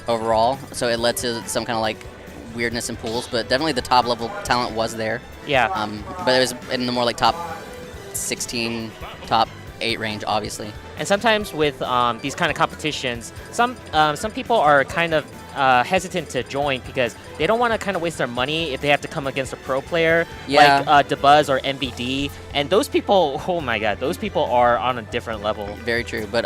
overall, so it led to some kind of like weirdness in pools, but definitely the top level talent was there. Yeah. But it was in the more like top 16, top 8 range, obviously. And sometimes with these kind of competitions, some people are kind of hesitant to join because they don't want to kind of waste their money if they have to come against a pro player like DeBuzz or MBD. And those people, oh my God, those people are on a different level. Very true. But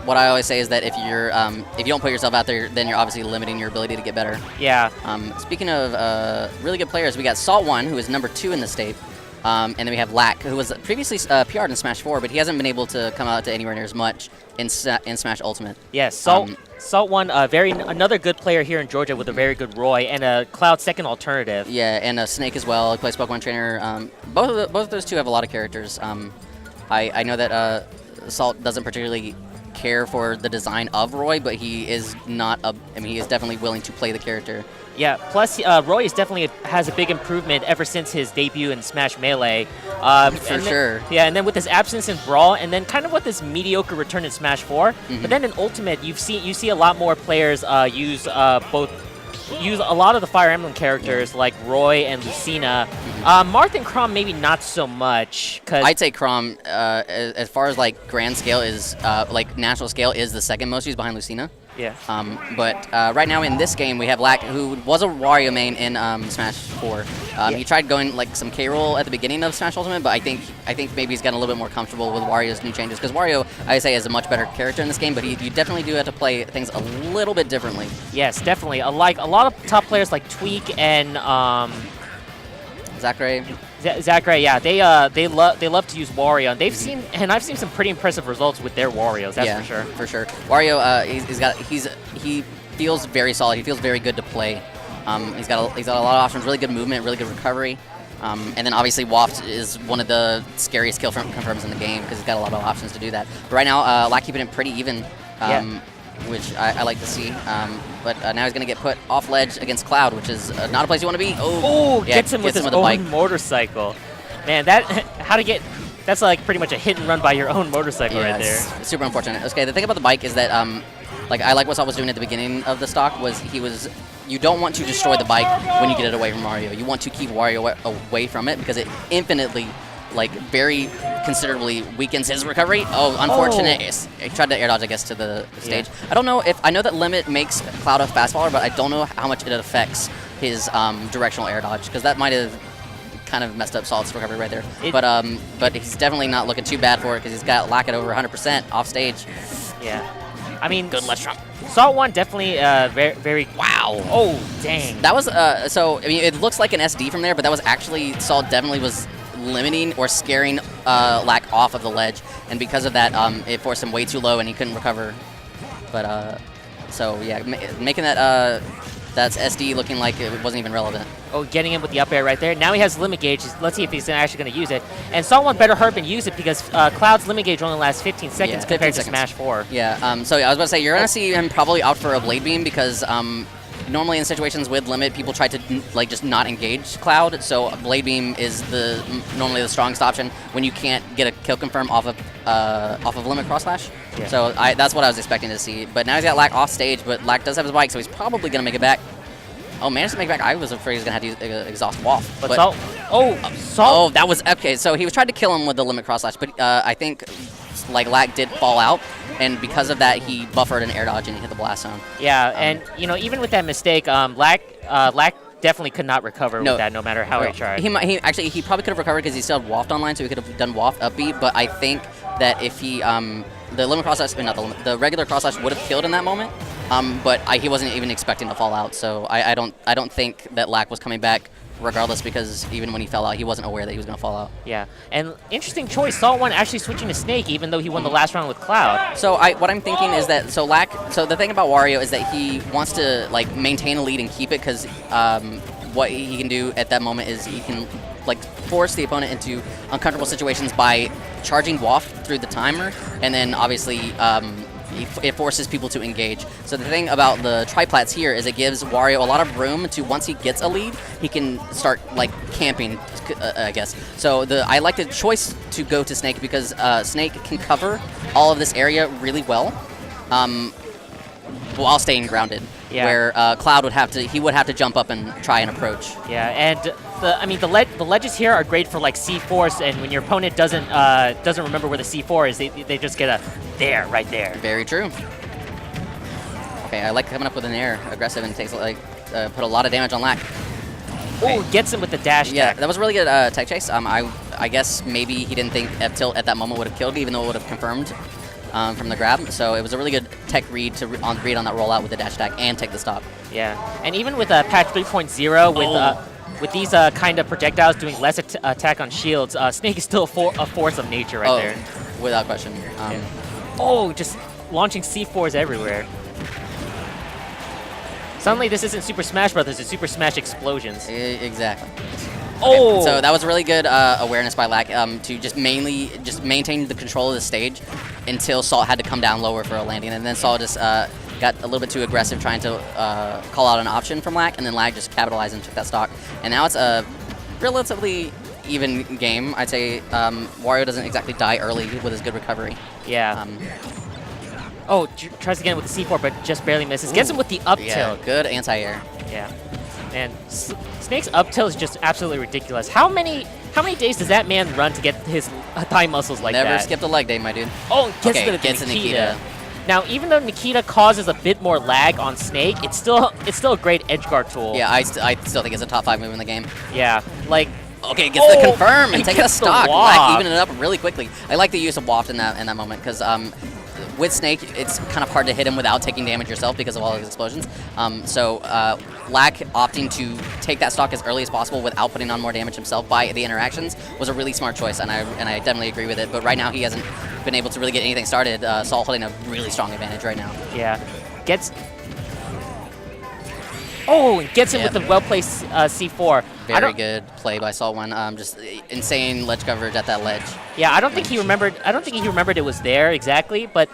what I always say is that if you don't put yourself out there, then you're obviously limiting your ability to get better. Yeah. Speaking of really good players, we got SaltOne, who is number 2 in the state. And then we have Lack, who was previously PR'd in Smash 4, but he hasn't been able to come out to anywhere near as much in Smash Ultimate. Yes, SaltOne, another good player here in Georgia with a very good Roy and a Cloud second alternative. Yeah, and a Snake as well. He plays Pokemon Trainer. Both of those two have a lot of characters. I know that Salt doesn't particularly care for the design of Roy, but he is not he is definitely willing to play the character. Yeah, plus Roy has a big improvement ever since his debut in Smash Melee. For sure. Yeah, and then with his absence in Brawl, and then kind of with his mediocre return in Smash 4. But then in Ultimate, you see a lot more players use a lot of the Fire Emblem characters like Roy and Lucina. Marth and Chrom maybe not so much. Cause I'd say Chrom, as far as like grand scale is, like national scale, is the second most used behind Lucina. Yeah. But right now in this game we have Lack, who was a Wario main in Smash 4. He tried going like some K-roll at the beginning of Smash Ultimate, but I think maybe he's gotten a little bit more comfortable with Wario's new changes, because Wario, I say, is a much better character in this game, but you definitely do have to play things a little bit differently. Yes, definitely. Like a lot of top players like Tweak and Zachary. Zachary, yeah, they love to use Wario, and I've seen some pretty impressive results with their Warios. That's for sure. For sure. Wario, he feels very solid. He feels very good to play. He's got a lot of options, really good movement, really good recovery, and then obviously Waft is one of the scariest kill confirms in the game because he's got a lot of options to do that. But right now, Lack keeping it pretty even. Which I like to see. But now he's going to get put off ledge against Cloud, which is not a place you want to be. Oh, yeah, gets him with his own motorcycle. Man, that's like pretty much a hit and run by your own motorcycle right there. It's super unfortunate. Okay, the thing about the bike is that, like I like what Salt was doing at the beginning of the stock was you don't want to destroy the bike when you get it away from Wario. You want to keep Wario away from it because it infinitely, like, very considerably weakens his recovery. Oh, unfortunate. He tried to air dodge, I guess, to the stage. I don't know I know that Limit makes Cloud a fast faller, but I don't know how much it affects his directional air dodge, because that might have kind of messed up Salt's recovery right there. But he's definitely not looking too bad for it, because he's got Lack at over 100% off stage. Yeah. I mean, good left trump. SaltOne definitely very, very... Wow. Oh, dang. That was, so, I mean, it looks like an SD from there, but that was actually, Salt definitely was limiting or scaring Lack off of the ledge, and because of that, it forced him way too low and he couldn't recover. But, so, yeah, making that, that's SD looking like it wasn't even relevant. Oh, getting him with the up air right there. Now he has limit gauge. Let's see if he's actually going to use it. And SaltOne better hurry and use it, because Cloud's limit gauge only lasts 15 seconds compared to Smash 4. Yeah, so I was about to say, you're going to see him probably opt for a Blade Beam, because normally in situations with limit, people try to like just not engage Cloud. So Blade Beam is normally the strongest option when you can't get a kill confirm off of limit cross slash. Yeah. So that's what I was expecting to see. But now he's got Lack off stage, but Lack does have his bike, so he's probably gonna make it back. Oh, managed to make it back. I was afraid he was gonna have to use exhaust waft. But Salt. Oh, that was okay. So he was trying to kill him with the limit cross slash, but I think like Lack did fall out, and because of that, he buffered an air dodge and he hit the blast zone. Yeah, and you know, even with that mistake, Lack definitely could not recover with that, no matter how he tried. He probably could have recovered because he still had Waft online, so he could have done Waft up B. But I think that if he the limit cross slash, not the regular cross slash would have killed in that moment. But he wasn't even expecting to fall out, so I don't think that Lack was coming back regardless, because even when he fell out, he wasn't aware that he was going to fall out. Yeah, and interesting choice, SaltOne actually switching to Snake, even though he won the last round with Cloud. So what I'm thinking is that, so the thing about Wario is that he wants to like maintain a lead and keep it, because what he can do at that moment is he can like force the opponent into uncomfortable situations by charging Waft through the timer, and then obviously it forces people to engage. So the thing about the triplats here is it gives Wario a lot of room to, once he gets a lead, he can start like camping, I guess. So I like the choice to go to Snake, because Snake can cover all of this area really well while staying grounded. Yeah. where Cloud would have to jump up and try and approach. Yeah, and the ledges here are great for like C4s, and when your opponent doesn't remember where the C4 is, they just get a right there. Very true. Okay, I like coming up with an air, aggressive, and takes like put a lot of damage on Lack. Oh, gets him with the dash. Yeah, tech. that was a really good tech chase. I guess maybe he didn't think F tilt at that moment would have killed, even though it would have confirmed from the grab. So it was a really good tech read to read on that rollout with the dash attack and take the stop. Yeah, and even with patch 3.0 with these kind of projectiles doing less attack on shields, Snake is still a force of nature right there. Without question. Oh, just launching C4s everywhere. Suddenly, this isn't Super Smash Brothers; it's Super Smash Explosions. Exactly. Oh! Okay, so that was really good awareness by Lack to just maintain the control of the stage until Salt had to come down lower for a landing, and then Salt just got a little bit too aggressive trying to call out an option from Lack, and then Lack just capitalized and took that stock. And now it's a relatively even game. I'd say Wario doesn't exactly die early with his good recovery. Yeah. Oh, tries again with the C4, but just barely misses. Gets him with the up tilt. Yeah, good anti-air. Yeah. And Snake's up tilt is just absolutely ridiculous. How many days does that man run to get his thigh muscles like that? Never skipped a leg day, my dude. Oh, gets Nikita. Now, even though Nikita causes a bit more lag on Snake, it's still a great edge guard tool. Yeah, I still think it's a top 5 move in the game. Yeah, like. Okay, gets the confirm and takes a stock. Lack even it up really quickly. I like the use of waft in that moment because with Snake, it's kind of hard to hit him without taking damage yourself because of all his explosions. So Lack opting to take that stock as early as possible without putting on more damage himself by the interactions was a really smart choice, and I definitely agree with it. But right now, he hasn't been able to really get anything started. Salt holding a really strong advantage right now. Yeah, gets him with the well-placed C4. Very good play by SaltOne. Just insane ledge coverage at that ledge. Yeah, I don't think he remembered it was there exactly, but